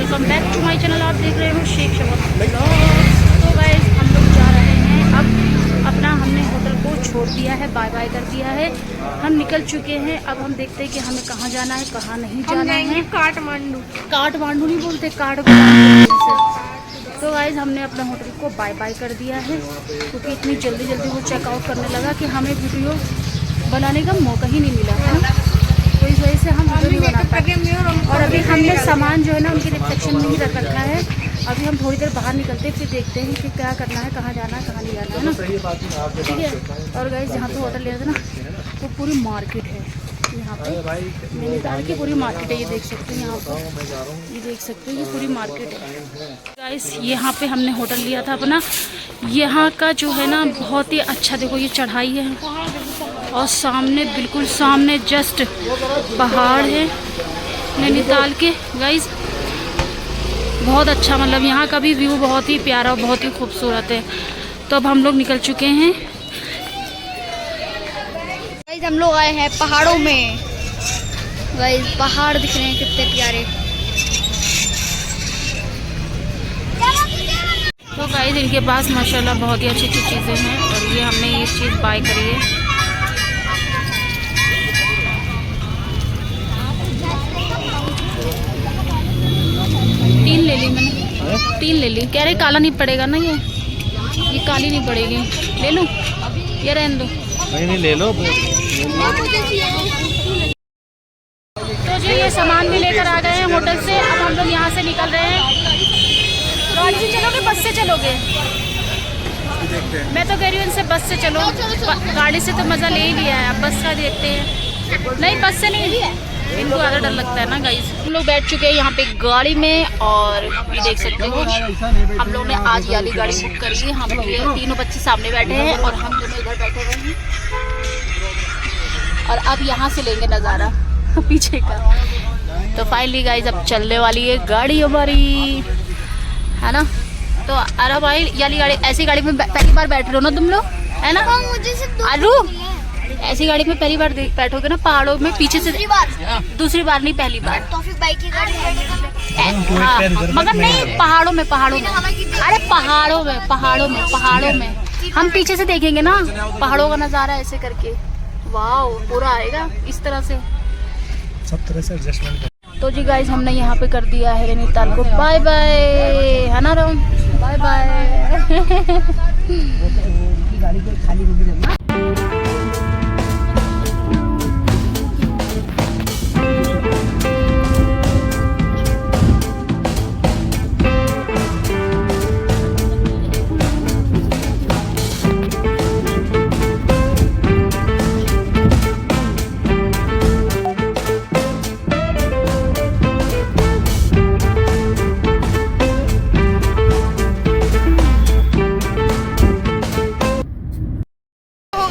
Welcome back to my channel. आप देख रहे हो शेख शबाब ब्लॉग्स। तो गाइस हम लोग जा रहे हैं अब अपना, हमने होटल को छोड़ दिया है, बाय बाय कर दिया है, हम निकल चुके हैं। अब हम देखते हैं कि हमें कहाँ जाना है, कहाँ नहीं जाना है। काठमांडू। काठमांडू नहीं बोलते, काठमांडू से। तो गाइस हमने अपने होटल को बाय बाय कर दिया है, क्योंकि इतनी जल्दी जल्दी वो चेकआउट करने लगा कि हमें वीडियो बनाने का मौका ही नहीं मिला है ना, तो इस वजह से हम वीडियो नहीं बना पाए। और अभी हमने सामान जो है ना उनके रिसेप्शन में ही रख रखा है। अभी हम थोड़ी देर बाहर निकलते हैं, फिर देखते हैं कि क्या करना है, कहाँ जाना है, कहाँ नहीं जाना है ना, ठीक है। और गाइस जहाँ पे होटल लिया था ना वो पूरी मार्केट है, यहाँ पे नैनीताल की पूरी मार्केट है। ये देख सकते हैं, यहाँ पर ये देख सकते हैं, ये पूरी मार्केट है गाइस। यहाँ पे हमने होटल लिया था अपना। यहाँ का जो है ना बहुत ही अच्छा, देखो ये चढ़ाई है और सामने बिल्कुल सामने जस्ट पहाड़ है नैनीताल के गाइस। बहुत अच्छा, मतलब यहाँ का भी व्यू बहुत ही प्यारा और बहुत ही खूबसूरत है। तो अब हम लोग निकल चुके हैं गाइस। हम लोग आए हैं पहाड़ों में गाइस, पहाड़ दिख रहे हैं कितने प्यारे। तो गाइस इनके पास माशाल्लाह बहुत ही अच्छी अच्छी चीज़ें हैं, और ये हमने ये चीज़ बाय करी है। तीन ले ली मैंने, तीन ले ली। कह रहे काला नहीं पड़ेगा ना, ये काली नहीं पड़ेगी। ले लूँ या रहने दो? नहीं ले लो। तो जी ये सामान भी लेकर आ गए हैं होटल से। अब हम लोग यहाँ से निकल रहे हैं। गाड़ी से चलोगे बस से चलोगे? मैं तो कह रही हूँ इनसे बस से चलो, गाड़ी से तो मज़ा ले ही लिया है, अब बस का देखते हैं। नहीं बस से नहीं, इनको ज़्यादा डर लगता है ना गाइस। हम लोग बैठ चुके हैं यहाँ पे गाड़ी में, और ये देख सकते हो हम लोग ने आज ये वाली गाड़ी बुक करी है। हम ये तीनों बच्चे सामने बैठे हैं और हम दोनों इधर बैठे हुए हैं। और अब यहाँ से लेंगे नज़ारा पीछे का। तो फाइनली गाइस अब चलने वाली है गाड़ी हमारी, है ना। तो अरे भाई ये गाड़ी, ऐसी गाड़ी में पहली बार बैठ रहे हो ना तुम लोग, है ना? अरू ऐसी गाड़ी में पहली बार बैठोगे ना पहाड़ों में, पीछे से दूसरी बार नहीं, पहली बार। बाइक की गाड़ी हाँ, मगर नहीं पहाड़ों में, पहाड़ों में, अरे पहाड़ों में, पहाड़ों में, पहाड़ों में हम पीछे से देखेंगे ना पहाड़ों का नज़ारा ऐसे करके, वाह पूरा आएगा इस तरह से, सब तरह से एडजस्टमेंट। तो जी गाइज हमने यहाँ पे कर दिया है नैनीताल को बाय बाय, है ना रोम? Bye bye. गाड़ी को खाली होगी ना।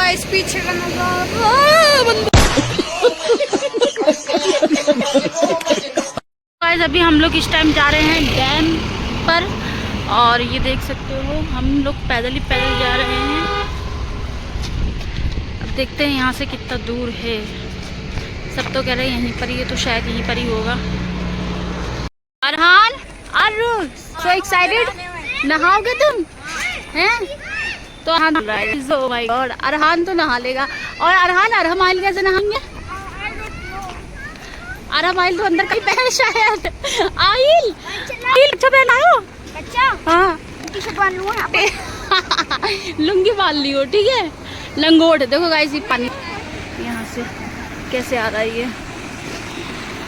इस पीछे का नजारा। अभी हम लोग इस टाइम जा रहे हैं डैम पर, और ये देख सकते हो हम लोग पैदल ही पैदल जा रहे हैं। अब देखते हैं यहाँ से कितना दूर है। सब तो कह रहे हैं यहीं पर ही है, तो शायद यहीं पर ही होगा। Arhaan, are you so excited? नहाओगे तुम? हैं? तो ओह माय गॉड, अरहान तो नहा लेगा। और अरहान अरहमाइल कैसे नहाएंगे? अरहमाइल तो अंदर कहीं पहन शायद। आइल अच्छा पहनाओ, अच्छा हाँ टी-शर्ट बांध लूँ यहाँ पे। लुंगी बांध ली हो, ठीक है। लंगोट देखो गाइस, ये पानी यहाँ से कैसे आ रहा है ये।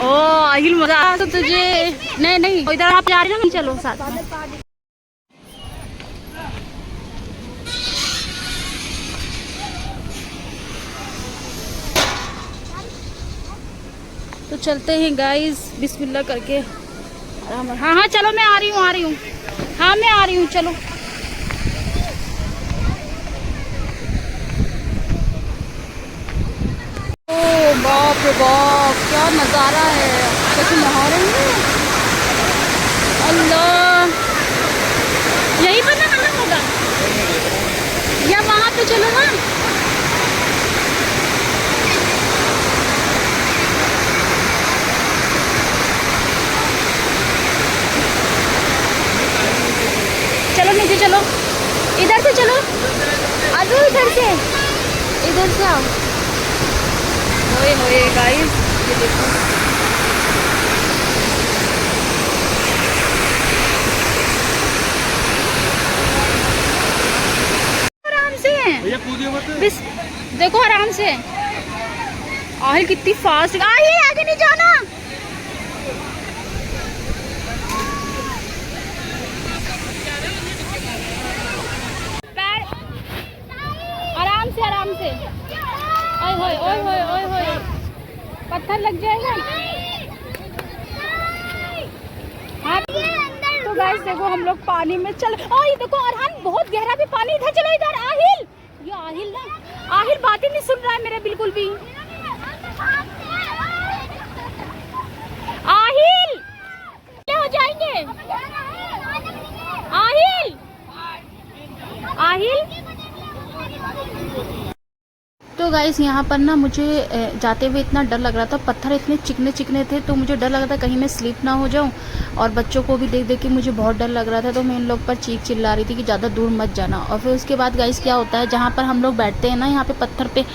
ओ आहिल मजा आ तो तुझे। नहीं नहीं इधर आप जा रहे ना, चलो साथ में। तो चलते हैं गाइस बिस्मिल्लाह करके। हाँ हाँ चलो, मैं आ रही हूँ, आ रही हूँ। हाँ मैं आ रही हूँ, चलो। ओ बाप रे बाप, क्या नज़ारा है। कैसे नहा रहे हैं, अल्लाह। यहीं पर नहाना होगा या वहाँ पे चलो ना? इधर से आओ। ओए होए गाइस, ये देखो आराम से भैया कूदियो मत। देखो आराम से। आहिल कितनी फास्ट, आहिल आगे नहीं जाना। आराम से। ओए होए ओए होए ओए होए, पत्थर लग जाएगा। हाँ तो गाइस देखो हम लोग पानी में चल, ये देखो अरहान बहुत गहरा भी पानी, इधर चलो इधर। आहिल, ये आहिल ना, आहिल बात ही नहीं सुन रहा है मेरे बिल्कुल भी। आहिल हो जाएंगे। आहिल आहिल। तो गाइस यहाँ पर ना मुझे जाते हुए इतना डर लग रहा था, पत्थर इतने चिकने चिकने थे, तो मुझे डर लग रहा था कहीं मैं स्लिप ना हो जाऊँ। और बच्चों को भी देख देख के मुझे बहुत डर लग रहा था, तो मैं इन लोग पर चीख चिल्ला रही थी कि ज़्यादा दूर मत जाना। और फिर उसके बाद गाइस क्या होता है, जहाँ पर हम लोग बैठते हैं ना यहाँ पे पत्थर पे,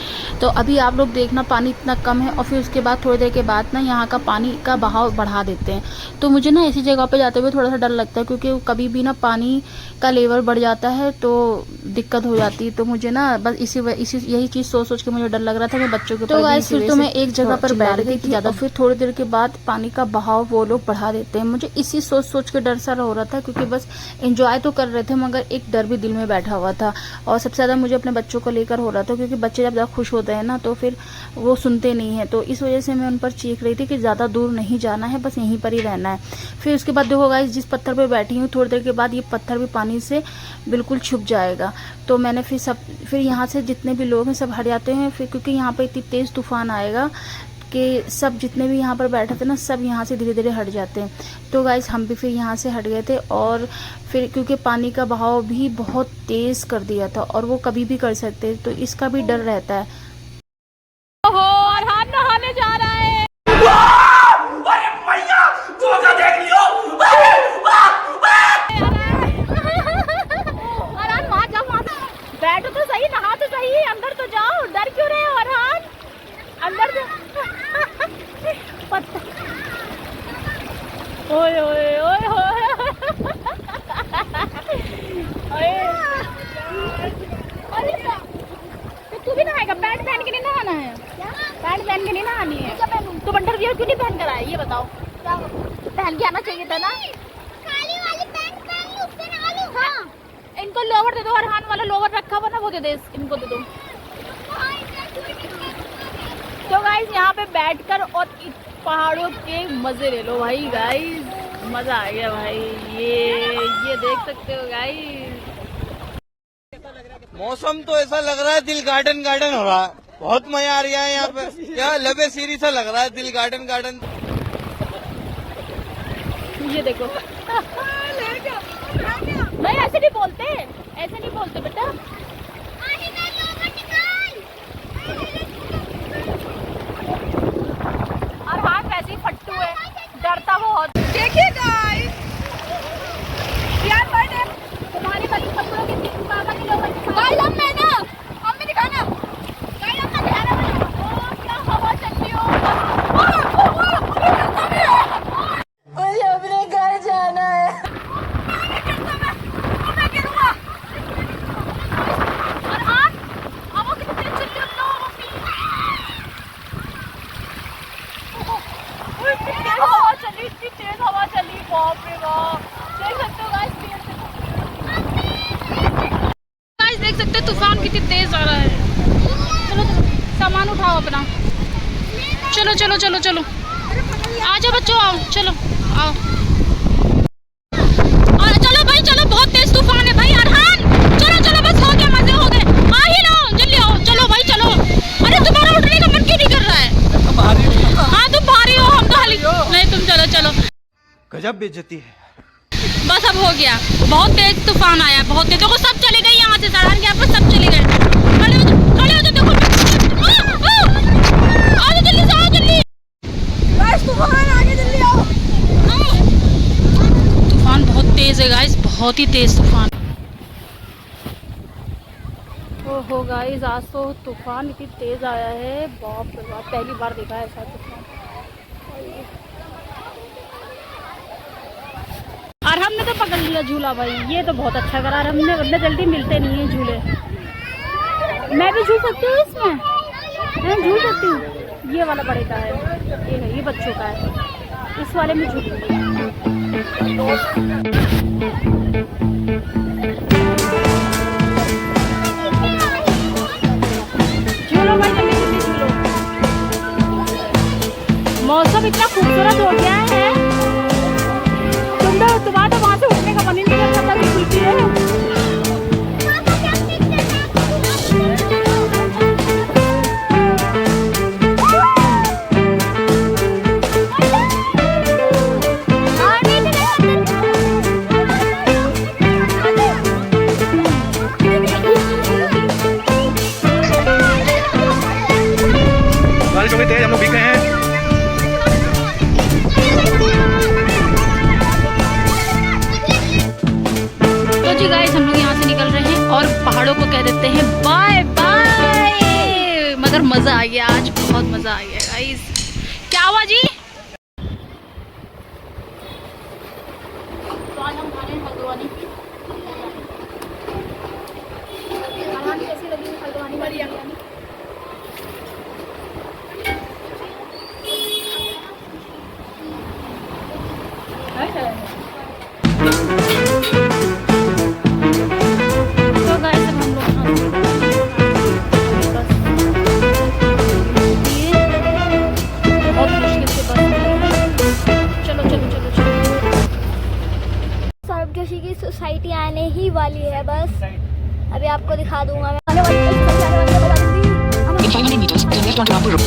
तो अभी आप लोग देखना पानी इतना कम है, और फिर उसके बाद थोड़ी देर के बाद ना यहाँ का पानी का बहाव बढ़ा देते हैं। तो मुझे ना ऐसी जगह पर जाते हुए थोड़ा सा डर लगता है, क्योंकि कभी भी ना पानी का लेवल बढ़ जाता है तो दिक्कत हो जाती है। तो मुझे ना बस यही चीज़ सोच के मुझे डर लग रहा था कि बच्चों के ऊपर। तो गाइस फिर तो मैं एक जगह पर बैठ गई थी ज़्यादा, फिर थोड़ी देर के बाद पानी का बहाव वो लोग बढ़ा देते हैं। मुझे इसी सोच के डर सा हो रहा था, क्योंकि बस एंजॉय तो कर रहे थे मगर एक डर भी दिल में बैठा हुआ था। और सबसे ज़्यादा मुझे अपने बच्चों को लेकर हो रहा था, क्योंकि बच्चे जब ज़्यादा खुश होते हैं ना तो फिर वो सुनते नहीं हैं। तो इस वजह से मैं उन पर चीख रही थी कि ज़्यादा दूर नहीं जाना है, बस यहीं पर ही रहना है। फिर उसके बाद देखो गाइस, जिस पत्थर पर बैठी हूँ थोड़ी देर के बाद ये पत्थर भी पानी से बिल्कुल छुप जाएगा। तो मैंने फिर यहाँ से जितने भी लोग हैं सब हट जाते हैं, फिर क्योंकि यहाँ पे इतनी तेज़ तूफान आएगा कि सब जितने भी यहाँ पर बैठे थे ना सब यहाँ से धीरे धीरे हट जाते हैं। तो गाइस हम भी फिर यहाँ से हट गए थे, और फिर क्योंकि पानी का बहाव भी बहुत तेज़ कर दिया था और वो कभी भी कर सकते हैं, तो इसका भी डर रहता है। ओहो, अरहान नहाने जा रहा है। बैठो तो सही, नहा तो सही, अंदर तो जाओ, डर क्यों रहे हो अरहान? अंदर तो ओए ओए ओए ओए, तो तू भी नहाएगा? पैंट पहन के नहीं नहाना है? पैंट पहन के नहीं नहानी है तो अंडरवियर क्यों नहीं पहन कर आया, ये बताओ? पहन के आना चाहिए था ना। काली वाली पैंट पहन लूं फिर नहा लूं। हाँ, इनको लोवर दे दो, अरहान वाला लोवर रखा हुआ ना वो दे दे, इनको दे दो। तो गाइस यहाँ पे बैठकर और पहाड़ों के मजे ले लो भाई। गाइस मजा आ गया भाई, ये देख सकते हो गाइस। मौसम तो ऐसा लग रहा है दिल गार्डन गार्डन हो रहा है, बहुत मजा आ रहा है यहाँ पे। यहाँ लबे सीरी सा लग रहा है, दिल गार्डन गार्डन। ये देखो नहीं, ऐसे नहीं बोलते, ऐसे नहीं बोलते बेटा। अरहान वैसे ही फट्टू है, डरता बहुत। देखिए गाइस, यार बर्थडे तुम्हारी वाली कपड़ों के पापा के लोग गाइस, हम मैं ना मम्मी दिखाना गाइस, हम दिखाना बना। ओ क्या हवा चल रही हो, मुझे अपने घर जाना है। देख सकते हो तूफान कितनी तेज आ रहा है। चलो सामान उठाओ अपना, चलो चलो चलो चलो, आ जाओ बच्चों, आओ चलो आओ, चलो भाई चलो, बहुत तेज तूफान है भाई। अरहान चलो चलो, बस हो गया, मजे हो गए, आ ही लो, जल्दी आओ, चलो भाई चलो। अरे तुम्हारा उठने का मन क्यों नहीं कर रहा है? हाँ तुम भारी हो, हम तो हाली नहीं, तुम चलो चलो। गजब बेइज्जती है। बस अब हो गया, बहुत तेज तूफान आया, बहुत तेज। देखो सब चले गए यहाँ से, सड़क के यहाँ पर सब चले गए। खड़े हो जाओ, देखो आओ जल्दी से, आओ जल्दी, तूफान आगे, जल्दी आओ। तूफान बहुत तेज है गाइस, बहुत ही तेज तूफान। ओहो गाइस, आज तो तूफान इतनी तेज आया है, बाप रे बाप, पहली बार देखा है ऐसा तूफान। और हमने तो पकड़ लिया झूला भाई, ये तो बहुत अच्छा करा हमने, वरना जल्दी मिलते नहीं है झूले। मैं भी झूल सकती हूँ इसमें? मैं झूल सकती हूँ? ये वाला बड़े का है, ये है, ये बच्चों का है, इस वाले में झूलूंगी। झूलो भाई, जल्दी जल्दी झूलो। मौसम इतना खूबसूरत हो गया है, तुम्हारा तो वहाँ से उठने का मन ही नहीं करता था, खुलती है। बारिश हो गई तेज, हम लोग भीग गए हैं। तो जी गाइस, हम लोग यहाँ से निकल रहे हैं और पहाड़ों को कह देते हैं बाय बाय। मगर मजा आ गया आज, बहुत मजा आ गया गाइस। क्या हुआ जी? तो आज हम खा रहे हैं हल्द्वानी की। कैसी लगी हल्द्वानी? बढ़िया। तो गाइस, अब हम लोग बहुत मुश्किल से बस। चलो चलो चलो चलो। सौरभ जोशी की सोसाइटी आने ही वाली है, बस अभी आपको दिखा दूंगा मैं। In 500 meters, turn left onto Rampur Road.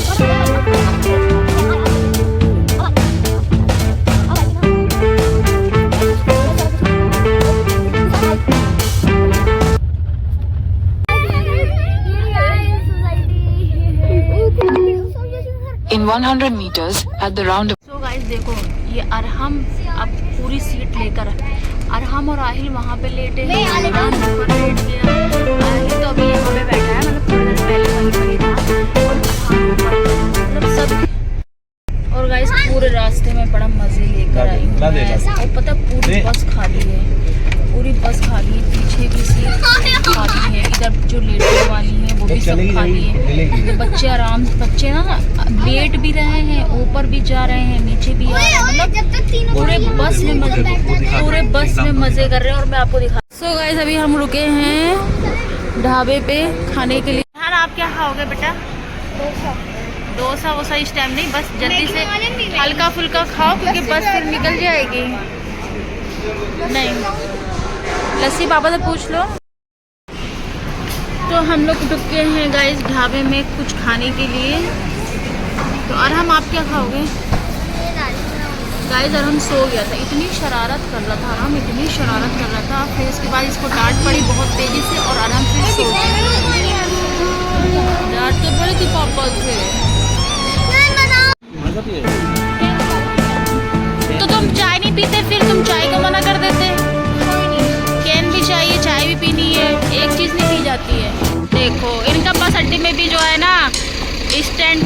In 100 meters, at the round. तो गाइस देखो, ये अरहम अब पूरी सीट लेकर, अरहम और आहिल वहाँ पे लेटे हैं, अरहम ऊपर लेट गया, आहिल तो अभी यहाँ पे बैठा है, मतलब थोड़ी देर पहले वहीं पर ही था, और अरहम ऊपर, मतलब सब। और गाइस पूरे रास्ते में बड़ा मजे लेकर आई हूँ मैं, और पता पूरी बस खाली है, पूरी बस खाली है, पीछे भी सीट खाली है, इधर जो लेटने वाली है वो भी सब खाली है। तो बच्चे आराम, बच्चे ना लेट भी रहे हैं, ऊपर भी जा रहे हैं, नीचे भी आ रहे हैं, मतलब पूरे बस में मजे कर रहे हैं। और मैं आपको दिखा। सो गाइस, अभी हम रुके हैं ढाबे पे खाने के लिए। यार आप क्या खाओगे बेटा? डोसा वोसा इस टाइम नहीं, बस जल्दी से हल्का फुल्का खाओ, क्योंकि बस फिर निकल जाएगी। नहीं, लस्सी पापा से पूछ लो। तो हम लोग रुके हैं गाइस ढाबे में कुछ खाने के लिए। तो अरहम आप क्या खाओगे? गाइस अरहम सो गया था, इतनी शरारत कर रहा था अरहम, इतनी शरारत कर रहा था, फिर इसके बाद इसको डांट पड़ी बहुत तेजी से और अरहम फिर सो गया। डांट तो पड़ी थी पापा से। तो तुम चाय नहीं पीते, फिर तुम चाय को मना कर देते? कैन भी चाहिए, चाय भी पीनी है, एक चीज नहीं पी जाती है। देखो इनका बस अड्डे में भी जो है ना स्टैंड